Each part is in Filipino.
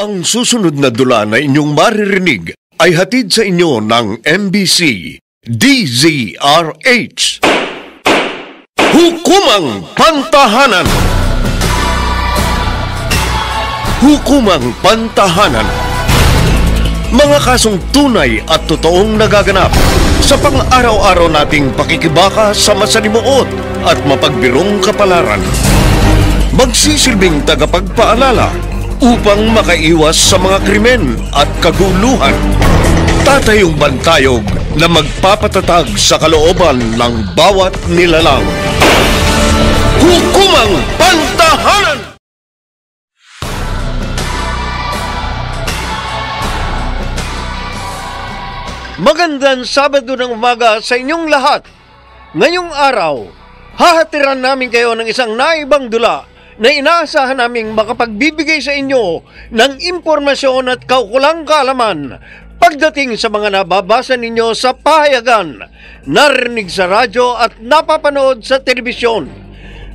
Ang susunod na dula na inyong maririnig ay hatid sa inyo ng MBC DZRH. Hukumang Pantahanan. Hukumang Pantahanan. Mga kasong tunay at totoong nagaganap sa pang-araw-araw nating pakikibaka sa masalimuot at mapagbirong kapalaran. Magsisilbing tagapagpaalala upang makaiwas sa mga krimen at kaguluhan. Tatayong bantayog na magpapatatag sa kalooban ng bawat nilalang. Hukumang Pantahanan! Magandang Sabado ng umaga sa inyong lahat. Ngayong araw, hahatiran namin kayo ng isang naibang dula na inaasahan naming makapagbibigay sa inyo ng impormasyon at kaukulang kaalaman pagdating sa mga nababasa ninyo sa pahayagan, narinig sa radyo at napapanood sa telebisyon.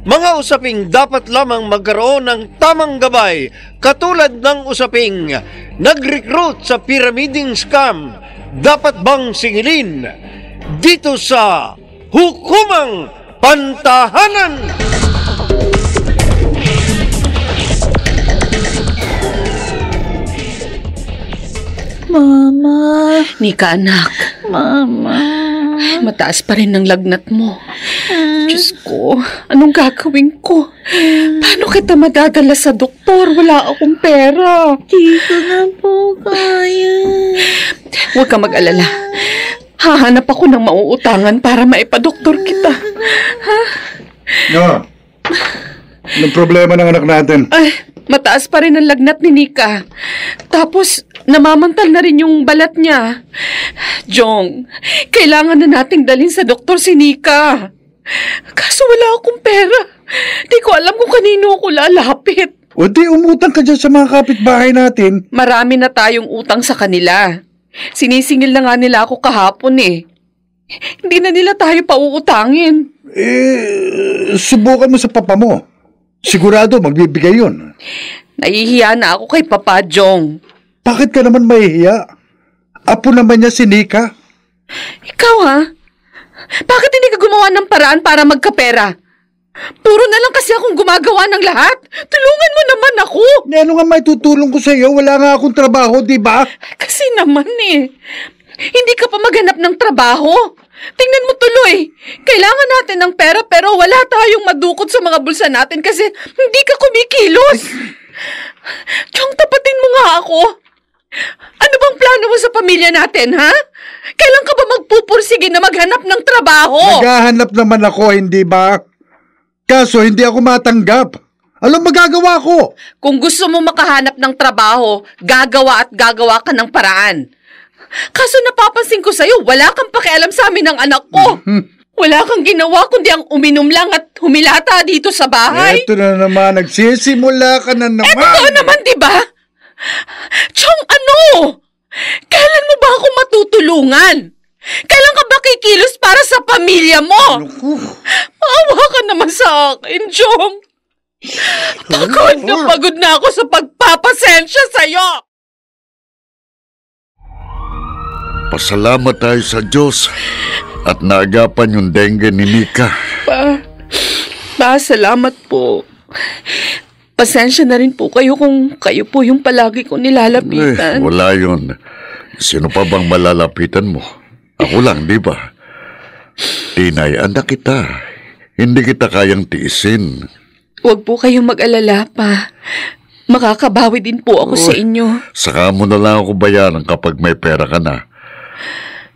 Mga usaping dapat lamang magkaroon ng tamang gabay, katulad ng usaping nag-recruit sa pyramiding scam, dapat bang singilin? Dito sa Hukumang Pantahanan! Mama. Nika, anak. Mama. Mataas pa rin ang lagnat mo. Diyos ko, anong gagawin ko? Paano kita madadala sa doktor? Wala akong pera. Di ko na po kaya. Huwag ka mag-alala. Hahanap ako ng mauutangan para maipadoktor kita. Ha? No. Anong problema ng anak natin? Ay, mataas pa rin ang lagnat ni Nika. Tapos, namamantal na rin yung balat niya. Jong, kailangan na nating dalhin sa doktor si Nika. Kaso wala akong pera. Di ko alam kung kanino ako lalapit. O di umutang ka dyan sa mga kapitbahay natin. Marami na tayong utang sa kanila. Sinisingil na nga nila ako kahapon eh. Hindi na nila tayo pauutangin. Subukan mo sa papa mo. Sigurado magbibigay yun. Nahihiya na ako kay Papa Jong. Bakit ka naman mahihiya? Apo naman niya si Nika. Ikaw ha? Bakit hindi ka gumawa ng paraan para magkapera? Puro na lang kasi akong gumagawa ng lahat. Tulungan mo naman ako. Ano nga may tutulong ko sa iyo? Wala nga akong trabaho, di ba? Kasi naman eh. Hindi ka pa maghanap ng trabaho. Tingnan mo tuloy. Kailangan natin ng pera pero wala tayong madukot sa mga bulsa natin kasi hindi ka kumikilos. Chong, tapatin mo nga ako. Ano bang plano mo sa pamilya natin, ha? Kailan ka ba magpupursige na maghanap ng trabaho? Naghahanap naman ako, hindi ba? Kaso hindi ako matanggap. Anong magagawa ko? Kung gusto mo makahanap ng trabaho, gagawa at gagawa ka ng paraan. Kaso napapansin ko sa'yo, wala kang pakialam sa amin ng anak ko. Wala kang ginawa kundi ang uminom lang at humilata dito sa bahay. Eto na naman, nagsisimula ka na naman. Eto naman, di ba? Chong, ano? Kailan mo ba ako matutulungan? Kailan ka ba kikilos para sa pamilya mo? Maawa ka naman sa akin, Chong. Pagod na ako sa pagpapasensya sa'yo. Pasalamat tayo sa Diyos at naagapan yung dengue ni Nika. Salamat po. Pasensya na rin po kayo kung kayo po yung palagi ko nilalapitan. Wala yun. Sino pa bang malalapitan mo? Ako lang, di ba? Tinay, anak kita. Hindi kita kayang tiisin. Huwag po kayong mag-alala pa. Makakabawi din po ako sa inyo. Saka mo na lang ako bayaran kapag may pera ka na.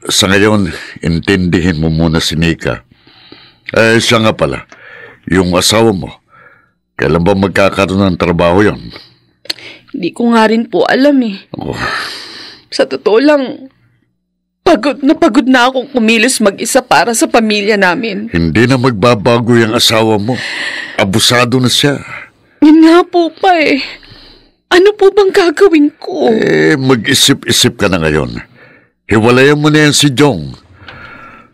Sa ngayon, intindihin mo muna si Nika. Siya nga pala, yung asawa mo. Kailan ba magkakaroon ng trabaho yon? Hindi ko nga rin po alam eh. Sa totoo lang, pagod na akong kumilos mag-isa para sa pamilya namin. Hindi na magbabago yung asawa mo. Abusado na siya. Yun nga po pa eh. Ano po bang gagawin ko? Mag-isip-isip ka na ngayon. Hiwalayan mo na yan si Jong.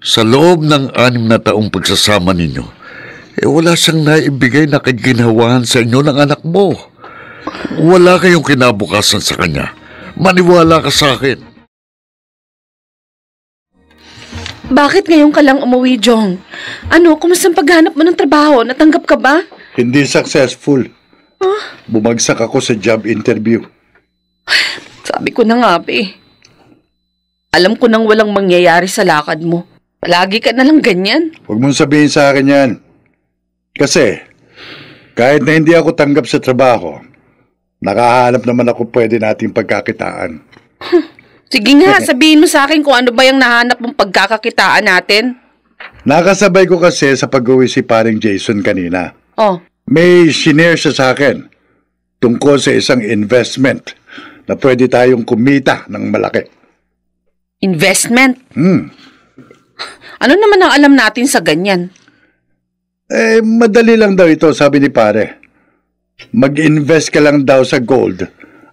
Sa loob ng 6 na taong pagsasama ninyo, wala siyang naibigay na kaginawahan sa inyo ng anak mo. Wala kayong kinabukasan sa kanya. Maniwala ka sa akin. Bakit ngayon ka lang umuwi, Jong? Ano, kumusta ang paghanap mo ng trabaho? Natanggap ka ba? Hindi successful. Bumagsak ako sa job interview. Sabi ko na nga, Alam ko nang walang mangyayari sa lakad mo. Palagi ka na lang ganyan. Huwag mong sabihin sa akin yan. Kasi, kahit na hindi ako tanggap sa trabaho, nakahanap naman ako pwede nating pagkakitaan. Sige nga, sabihin mo sa akin kung ano ba yung nahanap mong pagkakakitaan natin. Nakasabay ko kasi sa pag-uwi si paring Jason kanina. Oh, May shinare siya sa akin tungkol sa isang investment na pwede tayong kumita ng malaki. investment. Hmm. Ano naman ang alam natin sa ganyan? Madali lang daw ito, sabi ni pare. Mag-invest ka lang daw sa gold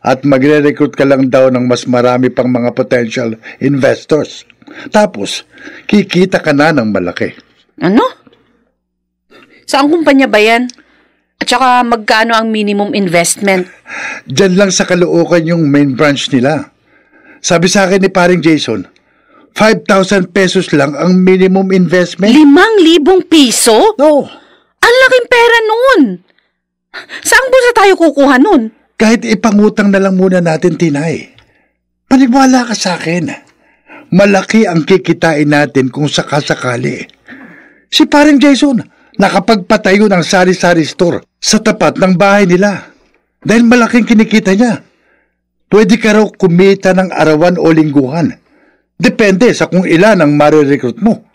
at magre-recruit ka lang daw ng mas marami pang mga potential investors. Tapos, kikita ka na ng malaki. Ano? Saan kumpanya ba yan? At saka magkano ang minimum investment? Diyan lang sa Caloocan yung main branch nila. Sabi sa akin ni paring Jason, 5,000 pesos lang ang minimum investment. 5,000 piso? No, Ang laking pera nun! Saan ba tayo kukuha nun? kahit ipangutang na lang muna natin, Tinay. Paniwala ka sa akin. Malaki ang kikitain natin kung sakasakali. Si paring Jason, nakapagpatayo ng sari-sari store sa tapat ng bahay nila. Dahil malaking kinikita niya. Pwede ka raw kumita ng arawan o lingguhan. Depende sa kung ilan ang marirecruit mo.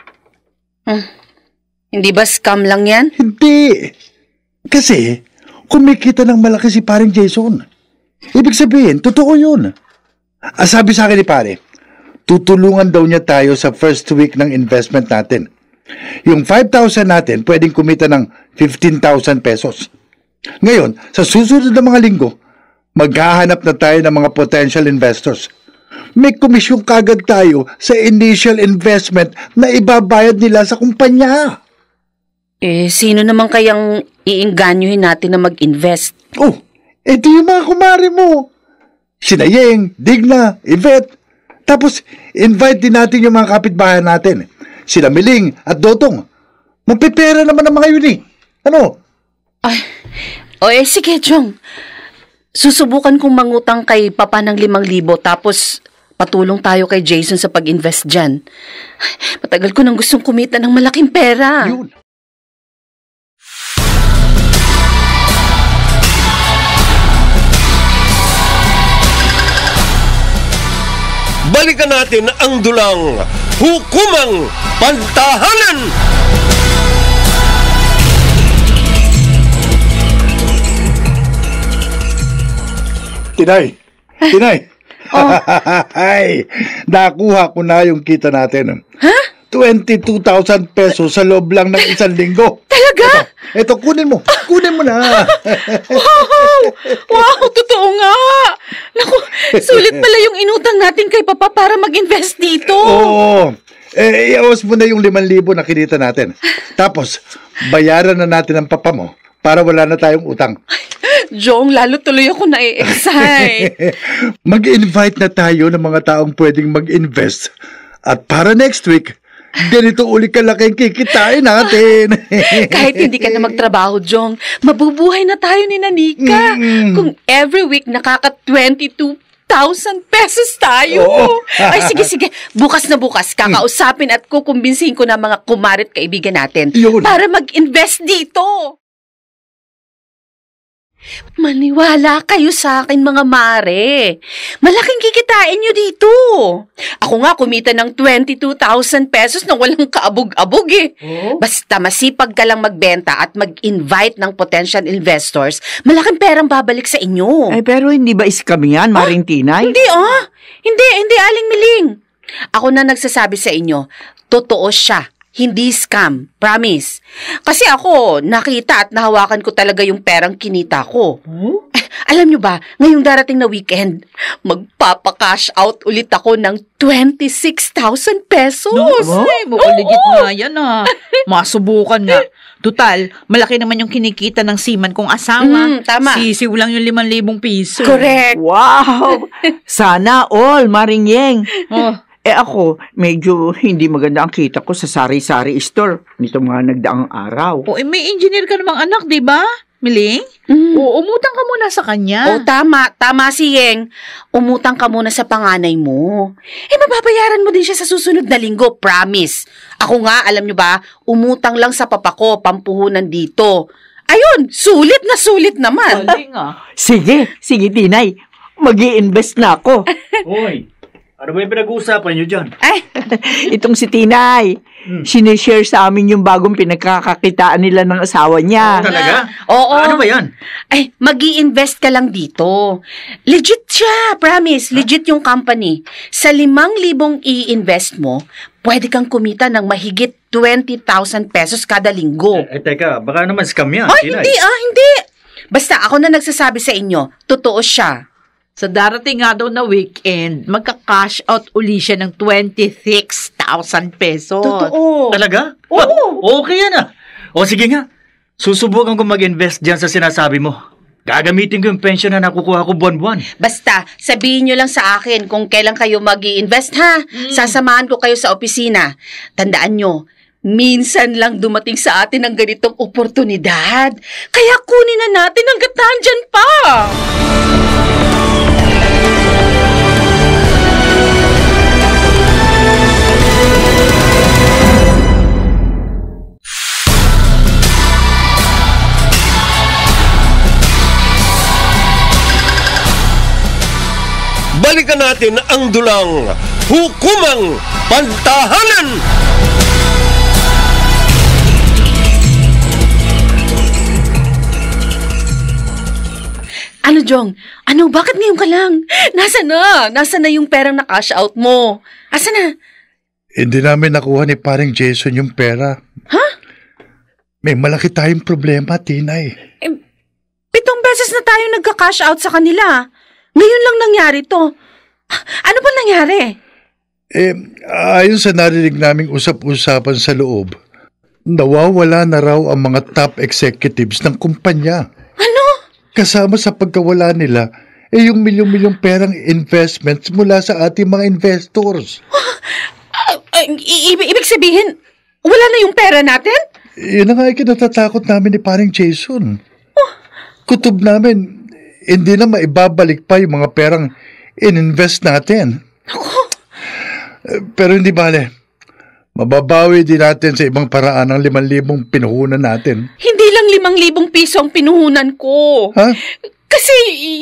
Hindi ba scam lang yan? Hindi. Kasi, kumikita ng malaki si paring Jason. Ibig sabihin, totoo yun. Sabi sa akin ni pare, tutulungan daw niya tayo sa first week ng investment natin. Yung 5,000 natin, pwedeng kumita ng 15,000 pesos. Ngayon, sa susunod na mga linggo, maghahanap na tayo ng mga potential investors. May komisyon kagad tayo sa initial investment na ibabayad nila sa kumpanya. Sino naman kayang iinganyohin natin na mag-invest? Oh, di yung mga kumari mo. Sina Yeng, Digna, Yvette. Tapos, invite din natin yung mga kapitbahay natin. Sila Miling at Dotong. Magpipera naman ang mga yun eh. Ano? Sige, Jong. Susubukan kong mangutang kay Papa ng 5,000 tapos patulong tayo kay Jason sa pag-invest dyan. Matagal ko nang gustong kumita ng malaking pera. Yun. Balikan natin ang dulang Hukumang Pantahanan! Tinay! Ay, nakuha ko na yung kita natin. Ha? 22,000 pesos sa loob lang ng 1 linggo. Talaga? Ito, kunin mo. Kunin mo na. Wow, totoo nga. Naku, sulit pala yung inutang natin kay Papa para mag-invest dito. Oo. Iawas mo na yung 5,000 na kinita natin. Tapos, bayaran na natin ang papa mo para wala na tayong utang. Jong, lalo tuloy ako na-excite. Mag-invite na tayo ng mga taong pwedeng mag-invest. At para next week, ganito uli kalaki ang kikitain natin. Kahit hindi ka na magtrabaho, Jong, mabubuhay na tayo ni Nanika. Kung every week nakaka-22,000 pesos tayo. Oo. Ay, sige. Bukas na bukas, kakausapin at kukumbinsihin ko na mga kumarit kaibigan natin Yun. para mag-invest dito. Maniwala kayo sa akin, mga mare. Malaking kikitain nyo dito. Ako nga kumita ng 22,000 pesos na walang kaabog-abog eh. Basta masipag ka lang magbenta at mag-invite ng potential investors, malaking perang babalik sa inyo. Pero hindi ba scam yan, Maring Tinay? Hindi, Aling Miling. Ako na nagsasabi sa inyo, totoo siya. Hindi scam, promise. Kasi ako, nakita at nahawakan ko talaga yung perang kinita ko. Alam nyo ba, ngayong darating na weekend, magpapa-cash out ulit ako ng 26,000 pesos. Ay, mukhang legit nga yan Masubukan nga. Total, malaki naman yung kinikita ng seaman kong asawa. Tama. Sisiw lang yung 5,000 piso. Correct. Wow! Sana all, Maring Yeng. Oh. Ako, medyo hindi maganda ang kita ko sa sari-sari store nito mga nagdaang araw. May engineer ka namang anak, di ba? Miling? Umutang ka muna sa kanya. Tama. Tama si Yeng. Umutang ka muna sa panganay mo. Mababayaran mo din siya sa susunod na linggo, promise. Ako nga, alam nyo ba, umutang lang sa papa ko, pampuhunan dito. Ayun, sulit na sulit naman. Galing Sige, Tinay. Mag-i-invest na ako. Hoy, ano ba yung pinag-uusapan nyo dyan? Itong si Tinay. Sinishare sa amin yung bagong pinagkakakitaan nila ng asawa niya. Talaga? Oo. Ano ba yan? Mag-i-invest ka lang dito. Legit siya, promise. Legit yung company. Sa 5,000 i-invest mo, pwede kang kumita ng mahigit 20,000 pesos kada linggo. Teka, baka naman scam yan. Hindi. Basta ako na nagsasabi sa inyo, totoo siya. Sa darating nga daw na weekend, magka-cash out uli siya ng 26,000 pesos. Totoo. Talaga? Oo. Okay yan O sige nga, susubukan ko mag-invest dyan sa sinasabi mo. Gagamitin ko yung pension na nakukuha ko buwan-buwan. Basta, sabihin nyo lang sa akin kung kailan kayo mag-i-invest, ha? Sasamahan ko kayo sa opisina. Tandaan nyo, minsan lang dumating sa atin ang ganitong oportunidad. Kaya kunin na natin hanggat nandyan pa. Balikan natin ang dulang Hukumang Pantahanan! Ano, Jong? Ano, bakit ngayon ka lang? Nasaan na yung perang na-cash out mo? Asa na? Hindi namin nakuha ni paring Jason yung pera. Ha? May malaki tayong problema, Tinay. 7 beses na tayo nagka-cash out sa kanila. Ngayon lang nangyari to. Ano ba nangyari? Ayon sa narinig naming usap-usapan sa loob, nawawala na raw ang mga top executives ng kumpanya. Ano? Kasama sa pagkawala nila, yung milyong-milyong perang investments mula sa ating mga investors. Ibig sabihin, wala na yung pera natin? Yun na nga kinatatakot namin ni paring Jason. Kutob namin, hindi na maibabalik pa yung mga perang in-invest natin. Pero hindi bale. Mababawi din natin sa ibang paraan ang 5,000 pinuhunan natin. Hindi lang 5,000 piso ang pinuhunan ko. Ha? Kasi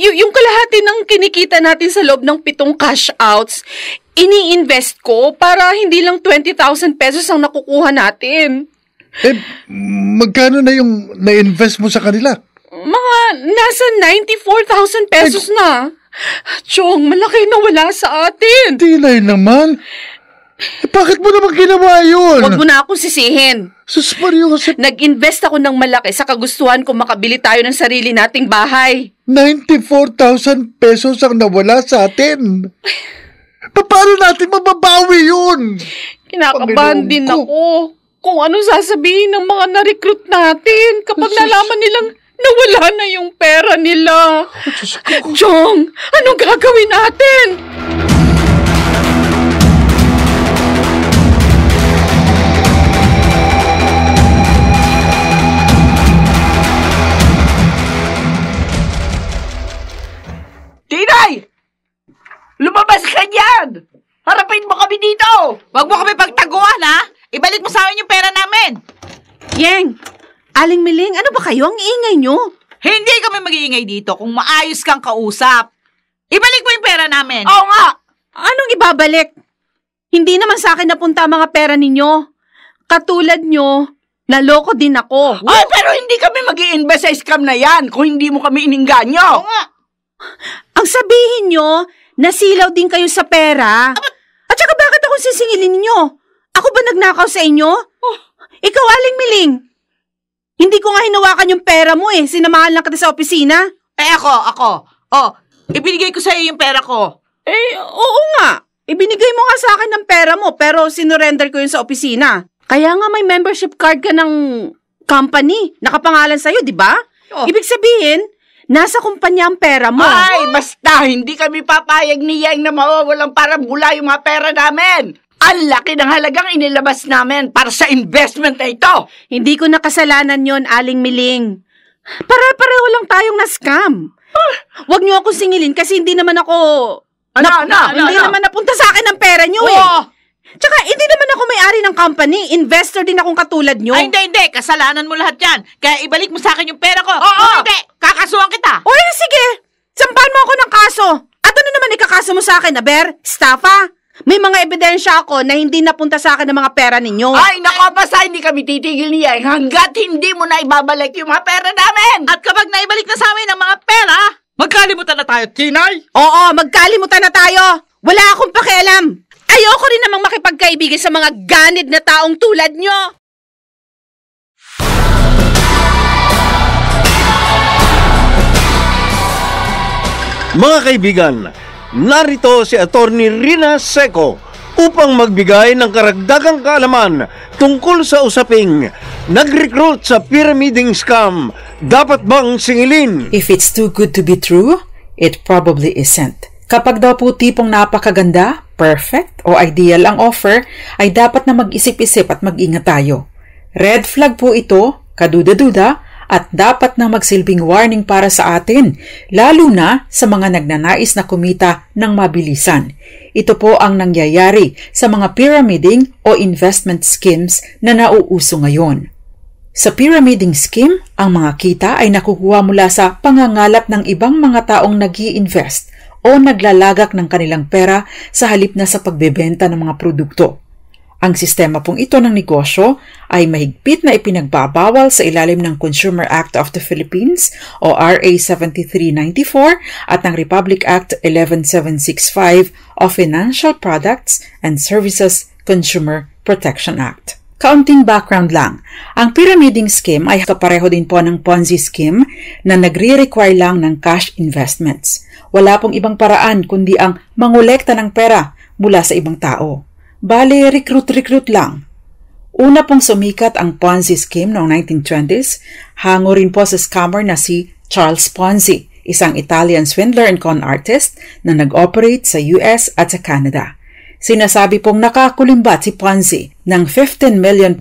yung kalahati ng kinikita natin sa loob ng 7 cash outs, ini-invest ko para hindi lang 20,000 pesos ang nakukuha natin. Magkano na yung na-invest mo sa kanila? Mga nasa 94,000 pesos na. Chong, malaki na wala sa atin. Tinay naman. Bakit mo naman ginawa yun? Huwag mo na akong sisihin. Sus Mario, kasi Nag-invest ako ng malaki sa kagustuhan kung makabili tayo ng sarili nating bahay. 94,000 pesos ang nawala sa atin. Paano natin mababawi yun? Kinakabahan Panginoon din ko. ako kung ano sasabihin ng mga na-recruit natin kapag nalaman nilang nawala na yung pera nila. Jong, anong gagawin natin? Tinay! Lumabas ka dyan! Harapin mo kami dito! Huwag mo kami pagtaguan, ha? Ibalik mo sa amin yung pera namin. Yeng, Aling Miling, ano ba kayo? Ang ingay nyo. Hindi kami mag-iingay dito kung maayos kang kausap. Ibalik mo yung pera namin. Oo nga. Anong ibabalik? Hindi naman sa akin napunta ang mga pera ninyo. Katulad nyo, naloko din ako. Ay, pero hindi kami mag-i-invest sa scam na yan kung hindi mo kami ininganyo. Oo nga. Ang sabihin nyo, nasilaw din kayo sa pera. At saka bakit akong sisingilin ninyo? Ako ba nagnakaw sa inyo? Ikaw, Aling Miling. Hindi ko nga hinawakan yung pera mo eh. Sinamahan lang kita sa opisina. Ako. Ibinigay ko sa'yo yung pera ko. Oo nga. Ibinigay mo nga sa akin ng pera mo, pero sinurrender ko yun sa opisina. Kaya nga may membership card ka ng company. Nakapangalan sa'yo, di ba? Ibig sabihin, nasa kumpanya ang pera mo. Ay, basta, hindi kami papayag ni Yang na mawawalang para mula yung mga pera namin. Ang laki ng halagang inilabas namin para sa investment na ito. Hindi ko nakasalanan yon, Aling Miling. Pare-pareho lang tayong na-scam. Huwag niyo akong singilin kasi hindi naman ako... Hindi naman napunta sa akin ang pera niyo eh. Tsaka, hindi naman ako may-ari ng company. Investor din akong katulad niyo. Ay, hindi. Kasalanan mo lahat yan. Kaya ibalik mo sa akin yung pera ko. Hindi. Kakasuhan kita. O, sige. Sampahan mo ako ng kaso. At ano naman ikakaso mo sa akin, Aber? Estafa? May mga ebidensya ako na hindi napunta sa akin ng mga pera ninyo. Ay, naku, basta hindi kami titigil ni Yang hanggat hindi mo na ibabalik yung mga pera namin. At kapag naibalik na sa amin ang mga pera, magkalimutan na tayo, Tinay. Oo, magkalimutan na tayo. Wala akong pakialam. Ayoko rin namang makipagkaibigan sa mga ganid na taong tulad nyo. Mga kaibigan, narito si Attorney Rina Seco upang magbigay ng karagdagang kaalaman tungkol sa usaping nag-recruit sa pyramiding scam. Dapat bang singilin? If it's too good to be true, it probably isn't. Kapag daw po tipong napakaganda, perfect o ideal ang offer, ay dapat na mag-isip-isip at mag-ingat tayo. Red flag po ito, kaduda-duda, at dapat na magsilbing warning para sa atin, lalo na sa mga nagnanais na kumita ng mabilisan. Ito po ang nangyayari sa mga pyramiding o investment schemes na nauuso ngayon. Sa pyramiding scheme, ang mga kita ay nakukuha mula sa pangangalap ng ibang mga taong nag-i-invest o naglalagak ng kanilang pera sa halip na sa pagbebenta ng mga produkto. Ang sistema pong ito ng negosyo ay mahigpit na ipinagbabawal sa ilalim ng Consumer Act of the Philippines o RA 7394 at ng Republic Act 11765 o Financial Products and Services Consumer Protection Act. Kaunting background lang, ang pyramiding scheme ay kapareho din po ng Ponzi scheme na nagre-require lang ng cash investments. Wala pong ibang paraan kundi ang mangolekta ng pera mula sa ibang tao. Bale, recruit lang. Una pong sumikat ang Ponzi scheme noong 1920s, hango rin po sa scammer na si Charles Ponzi, isang Italian swindler and con artist na nag-operate sa US at sa Canada. Sinasabi pong nakakulimbat si Ponzi ng $15 million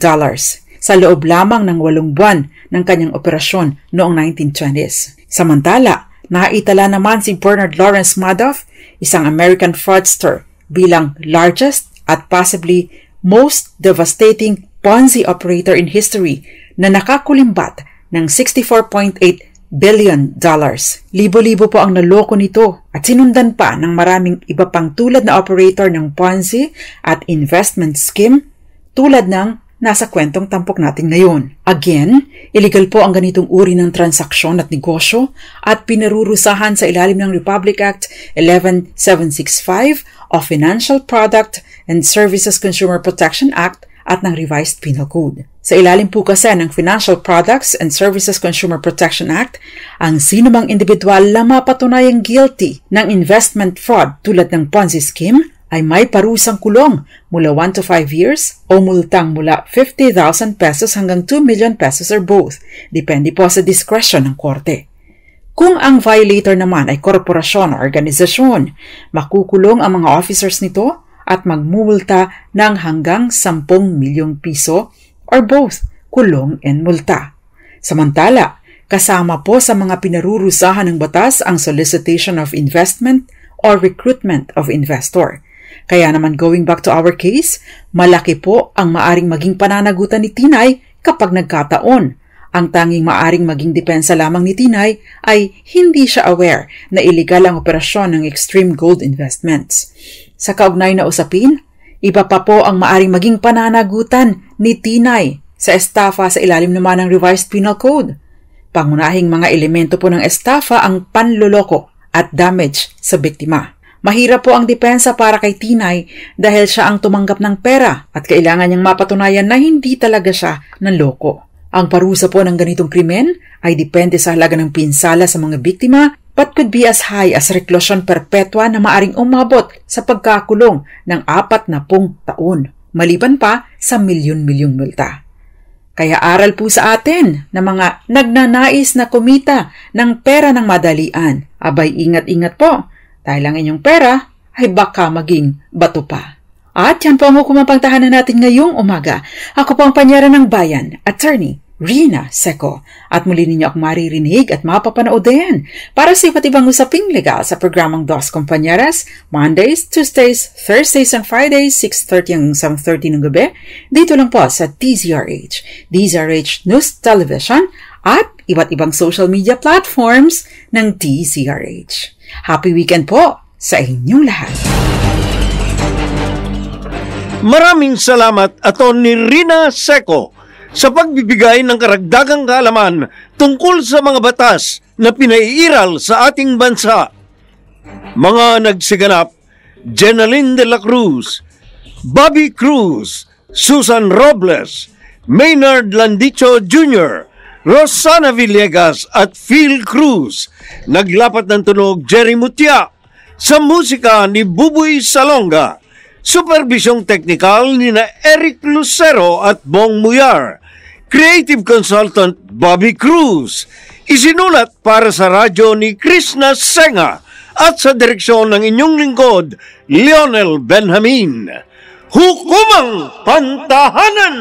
sa loob lamang ng 8 buwan ng kanyang operasyon noong 1920s. Samantala, naitala naman si Bernard Lawrence Madoff, isang American fraudster, bilang largest at possibly most devastating Ponzi operator in history na nakakulimbat ng $64.8 billion. Libo-libo po ang naloko nito at sinundan pa ng maraming iba pang tulad na operator ng Ponzi at investment scheme tulad ng nasa kwentong tampok natin ngayon. Again, illegal po ang ganitong uri ng transaksyon at negosyo at pinarurusahan sa ilalim ng Republic Act 11765 o Financial Product and Services Consumer Protection Act at ng Revised Penal Code. Sa ilalim po kasi ng Financial Products and Services Consumer Protection Act, ang sino mang individual na mapatunayang guilty ng investment fraud tulad ng Ponzi scheme ay may parusang kulong mula 1 to 5 years o multang mula 50,000 pesos hanggang 2 million pesos or both. Depende po sa discretion ng korte. Kung ang violator naman ay korporasyon o organisasyon, makukulong ang mga officers nito at magmumulta ng hanggang 10 milyong piso or both, kulong and multa. Samantala, kasama po sa mga pinarurusahan ng batas ang solicitation of investment or recruitment of investor. Kaya naman going back to our case, malaki po ang maaring maging pananagutan ni Tinay kapag nagkataon. Ang tanging maaring maging depensa lamang ni Tinay ay hindi siya aware na illegal ang operasyon ng Extreme Gold Investments. Sa kaugnay na usapin, iba pa po ang maaring maging pananagutan ni Tinay sa estafa sa ilalim naman ng Revised Penal Code. Pangunahing mga elemento po ng estafa ang panloloko at damage sa biktima. Mahirap po ang depensa para kay Tinay dahil siya ang tumanggap ng pera at kailangan niyang mapatunayan na hindi talaga siya nanloko. Ang parusa po ng ganitong krimen ay depende sa halaga ng pinsala sa mga biktima but could be as high as reclusion perpetua na maaring umabot sa pagkakulong ng 40 taon, maliban pa sa milyon-milyong multa. Kaya aral po sa atin na mga nagnanais na kumita ng pera ng madalian. Abay, ingat-ingat po. Dahil ang inyong pera ay baka maging bato pa. At yan po ang hukumang pangtahanan natin ngayong umaga. Ako po ang panyera ng bayan, Attorney Rina Seco. At muli ninyo akong maririnig at mapapanood din para sa iba't ibang usaping legal sa programang Dos Compañeras, Mondays, Tuesdays, Thursdays, and Fridays, 6:30 hanggang 7:30 ng gabi, dito lang po sa DZRH News Television at iba't ibang social media platforms ng DZRH. Happy weekend po sa inyong lahat. Maraming salamat, Atty. Rina Seco, sa pagbibigay ng karagdagang kaalaman tungkol sa mga batas na pinaiiral sa ating bansa. Mga nagsiganap, Jenaline de la Cruz, Bobby Cruz, Susan Robles, Maynard Landicho Jr., Rosana Villegas at Phil Cruz. Naglapat ng tunog Jerry Mutia. Sa musika ni Buboy Salonga. Supervisyong teknikal ni na Eric Lucero at Bong Muyar. Creative consultant Bobby Cruz. Isinulat para sa radyo ni Krishna Senga at sa direksyon ng inyong lingkod, Lionel Benjamin. Hukumang Pantahanan!